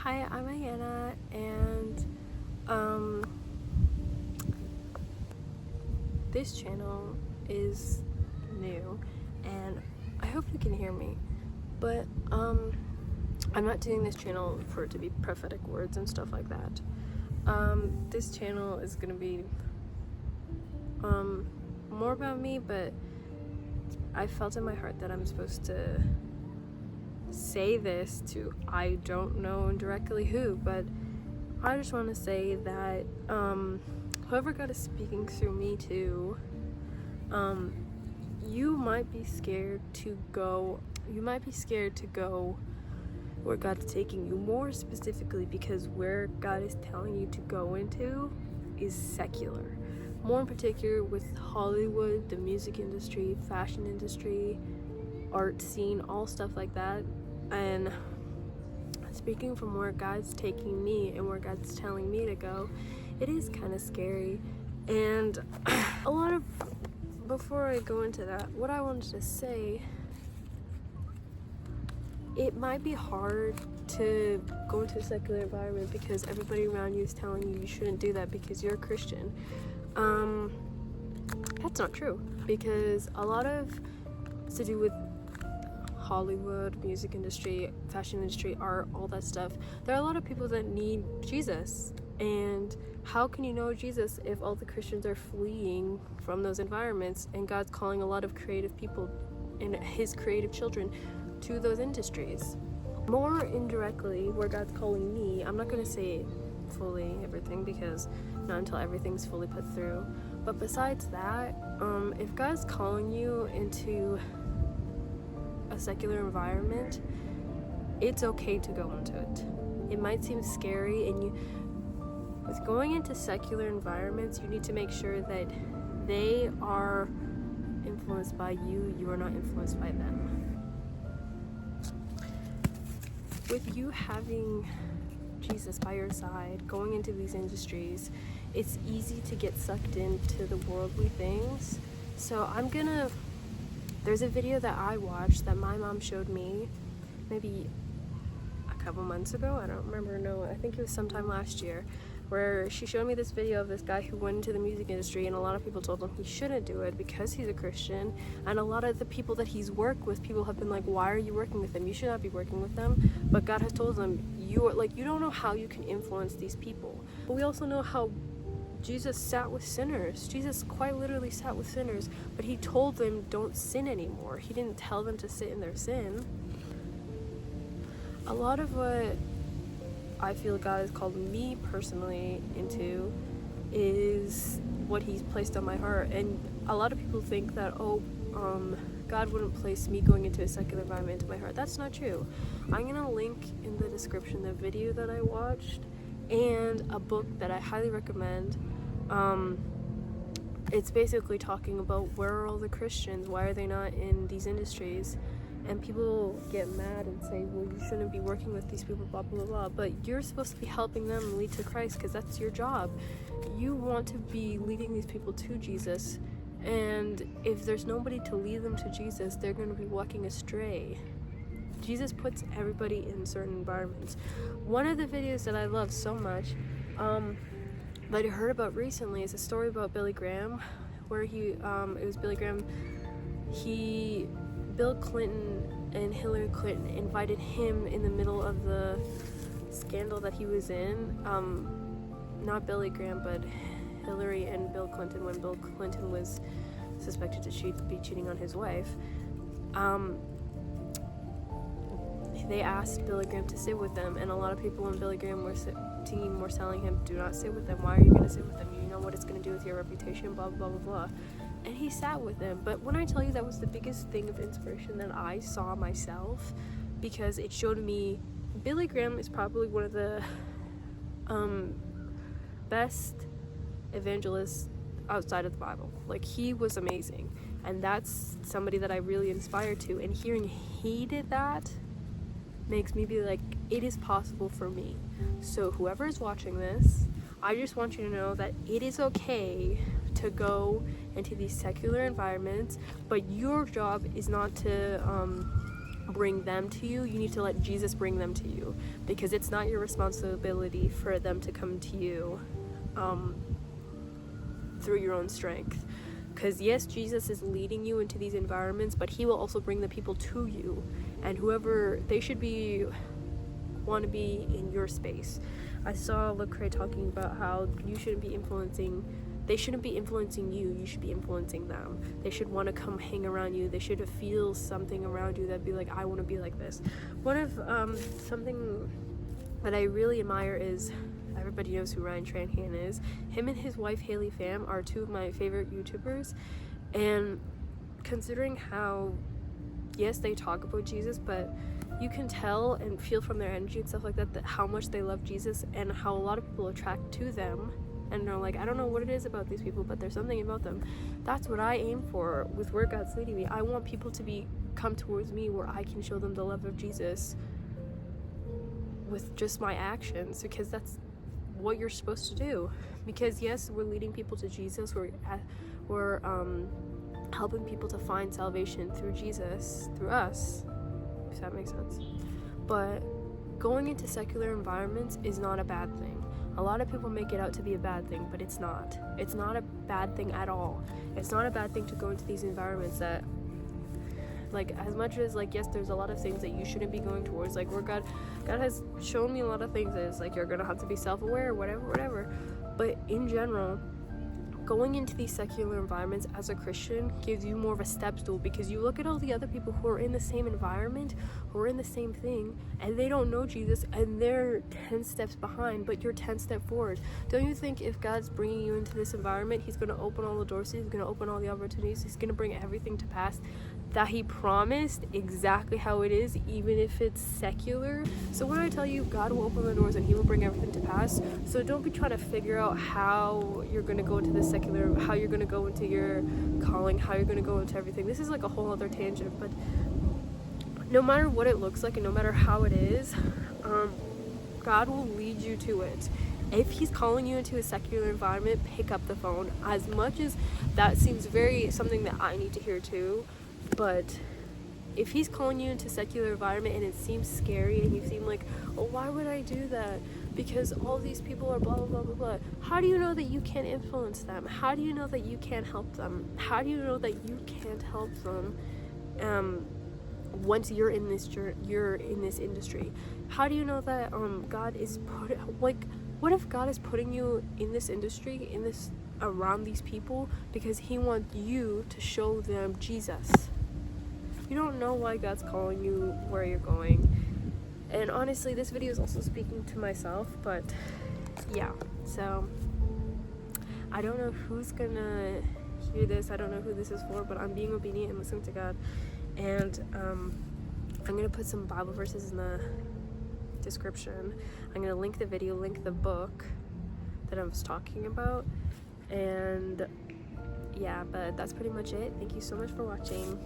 Hi, I'm Ayana, and this channel is new, and I hope you can hear me, but I'm not doing this channel for it to be prophetic words and stuff like that. This channel is gonna be more about me, but I felt in my heart that I'm supposed to say this to, I don't know directly who, but I just want to say that whoever God is speaking through me to, you might be scared to go where God's taking you, more specifically because where God is telling you to go into is secular, more in particular with Hollywood, the music industry, fashion industry, art scene, all stuff like that. And speaking from where God's taking me and where God's telling me to go, it is kind of scary. And before I go into that, what I wanted to say, it might be hard to go into a secular environment because everybody around you is telling you shouldn't do that because you're a Christian. That's not true, because a lot of it's to do with Hollywood, music industry, fashion industry, art, all that stuff. There are a lot of people that need Jesus, and how can you know Jesus if all the Christians are fleeing from those environments and God's calling a lot of creative people and his creative children to those industries? More indirectly, where God's calling me, I'm not going to say fully everything because not until everything's fully put through, but besides that, if God's calling you into a secular environment, it's okay to go into it. It might seem scary, and with going into secular environments, you need to make sure that they are influenced by you, you are not influenced by them. With you having Jesus by your side, going into these industries, it's easy to get sucked into the worldly things. So there's a video that I watched that my mom showed me maybe a couple months ago. I don't remember, no, I think it was sometime last year, where she showed me this video of this guy who went into the music industry, and a lot of people told him he shouldn't do it because he's a Christian, and a lot of the people that he's worked with, people have been like, why are you working with them? You should not be working with them. But God has told them, you don't know how you can influence these people. But we also know how Jesus sat with sinners. Jesus quite literally sat with sinners, but he told them don't sin anymore. He didn't tell them to sit in their sin. A lot of what I feel God has called me personally into is what he's placed on my heart. And a lot of people think that, God wouldn't place me going into a secular environment into my heart. That's not true. I'm gonna link in the description the video that I watched and a book that I highly recommend. It's basically talking about where are all the Christians, why are they not in these industries? And people get mad and say, well, you shouldn't be working with these people, blah, blah, blah. But you're supposed to be helping them lead to Christ because that's your job. You want to be leading these people to Jesus. And if there's nobody to lead them to Jesus, they're going to be walking astray. Jesus puts everybody in certain environments. One of the videos that I love so much, that I heard about recently, is a story about Billy Graham, where it was Billy Graham, Bill Clinton and Hillary Clinton invited him in the middle of the scandal that he was in, not Billy Graham, but Hillary and Bill Clinton, when Bill Clinton was suspected to be cheating on his wife. They asked Billy Graham to sit with them, and a lot of people when Billy Graham were telling him, do not sit with them, why are you going to sit with them, you know what it's going to do with your reputation, blah, blah, blah, blah. And he sat with them. But when I tell you that was the biggest thing of inspiration that I saw myself, because it showed me Billy Graham is probably one of the best evangelists outside of the Bible. Like, he was amazing, and that's somebody that I really inspired to, and hearing he did that makes me be like, it is possible for me. So whoever is watching this, I just want you to know that it is okay to go into these secular environments, but your job is not to bring them to you. You need to let Jesus bring them to you, because it's not your responsibility for them to come to you through your own strength. Because yes, Jesus is leading you into these environments, but he will also bring the people to you, and whoever they should want to be in your space. I saw Lecrae talking about how they shouldn't be influencing you, you should be influencing them. They should want to come hang around you. They should feel something around you that'd be like, I want to be like this. One of something that I really admire is, everybody knows who Ryan Tranhan is. Him and his wife Haley Pham are two of my favorite YouTubers, and considering how, yes, they talk about Jesus, but you can tell and feel from their energy and stuff like that how much they love Jesus, and how a lot of people attract to them, and they're like, I don't know what it is about these people, but there's something about them. That's what I aim for with where God's leading me. I want people to come towards me where I can show them the love of Jesus with just my actions, because that's what you're supposed to do. Because yes, we're leading people to Jesus, we're helping people to find salvation through Jesus, through us, if that makes sense. But going into secular environments is not a bad thing. A lot of people make it out to be a bad thing, but it's not. It's not a bad thing at all. It's not a bad thing to go into these environments that, like, as much as, like, yes, there's a lot of things that you shouldn't be going towards, like, where God has shown me a lot of things that is, like, you're gonna have to be self-aware, whatever. But in general, going into these secular environments as a Christian gives you more of a step stool, because you look at all the other people who are in the same environment, who are in the same thing, and they don't know Jesus, and they're 10 steps behind, but you're 10 steps forward. Don't you think if God's bringing you into this environment, he's going to open all the doors, he's going to open all the opportunities, he's going to bring everything to pass that he promised, exactly how it is, even if it's secular? So when I tell you God will open the doors and he will bring everything to pass, so don't be trying to figure out how you're going to go into the secular, how you're going to go into your calling, how you're going to go into everything. This is like a whole other tangent, but no matter what it looks like and no matter how it is, God will lead you to it. If he's calling you into a secular environment, pick up the phone. As much as that seems something that I need to hear too, but if he's calling you into a secular environment and it seems scary and you seem like, oh, why would I do that? Because all these people are blah, blah, blah, blah, blah. How do you know that you can't influence them? How do you know that you can't help them? How do you know that you can't help them once you're in this industry? How do you know that God is what if God is putting you in this industry, around these people, because he wants you to show them Jesus? You don't know why God's calling you where you're going. And honestly, this video is also speaking to myself, but yeah, so I don't know who's gonna hear this. I don't know who this is for, but I'm being obedient and listening to God. And I'm gonna put some Bible verses in the description. I'm gonna link the video, link the book that I was talking about, and yeah, but that's pretty much it. Thank you so much for watching.